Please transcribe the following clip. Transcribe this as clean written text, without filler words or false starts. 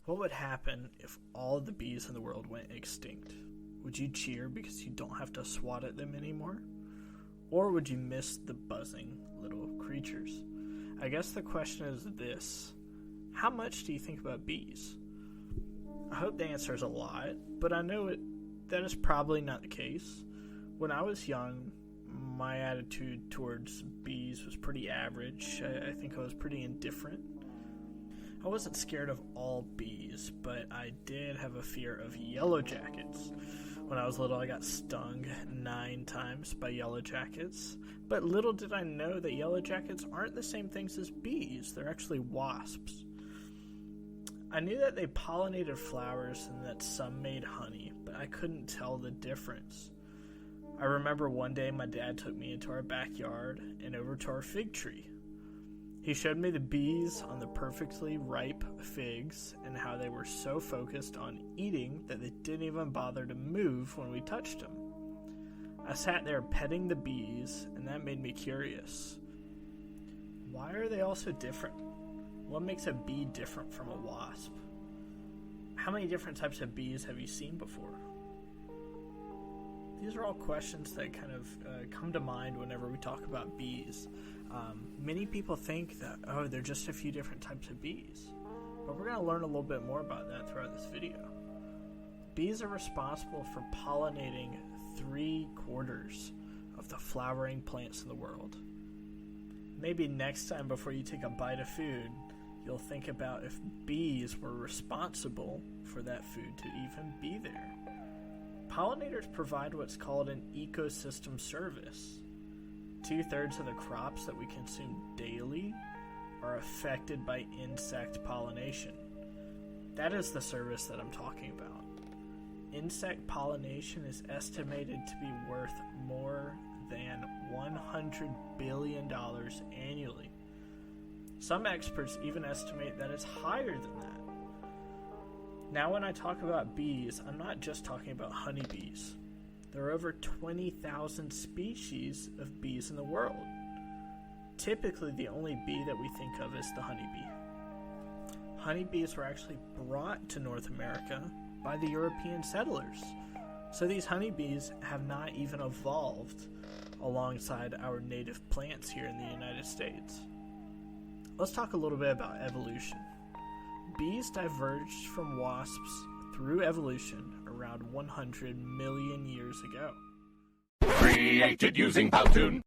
What would happen if all the bees in the world went extinct? Would you cheer because you don't have to swat at them anymore? Or would you miss the buzzing little creatures? I guess the question is this: how much do you think about bees? I hope the answer is a lot, but I know that is probably not the case. When I was young, my attitude towards bees was pretty average. I think I was pretty indifferent. I wasn't scared of all bees, but I did have a fear of yellow jackets. When I was little, I got stung 9 times by yellow jackets, but little did I know that yellow jackets aren't the same things as bees. They're actually wasps. I knew that they pollinated flowers and that some made honey, but I couldn't tell the difference. I remember one day my dad took me into our backyard and over to our fig tree. He showed me the bees on the perfectly ripe figs and how they were so focused on eating that they didn't even bother to move when we touched them. I sat there petting the bees, and that made me curious. Why are they all so different? What makes a bee different from a wasp? How many different types of bees have you seen before? These are all questions that kind of come to mind whenever we talk about bees. Many people think that, they're just a few different types of bees. But we're going to learn a little bit more about that throughout this video. Bees are responsible for pollinating 3/4 of the flowering plants in the world. Maybe next time before you take a bite of food, you'll think about if bees were responsible for that food to even be there. Pollinators provide what's called an ecosystem service. 2/3 of the crops that we consume daily are affected by insect pollination. That is the service that I'm talking about. Insect pollination is estimated to be worth more than $100 billion annually. Some experts even estimate that it's higher than that. Now, when I talk about bees, I'm not just talking about honeybees. There are over 20,000 species of bees in the world. Typically, the only bee that we think of is the honeybee. Honeybees were actually brought to North America by the European settlers. So these honeybees have not even evolved alongside our native plants here in the United States. Let's talk a little bit about evolution. Bees diverged from wasps through evolution around 100 million years ago. Created using Powtoon.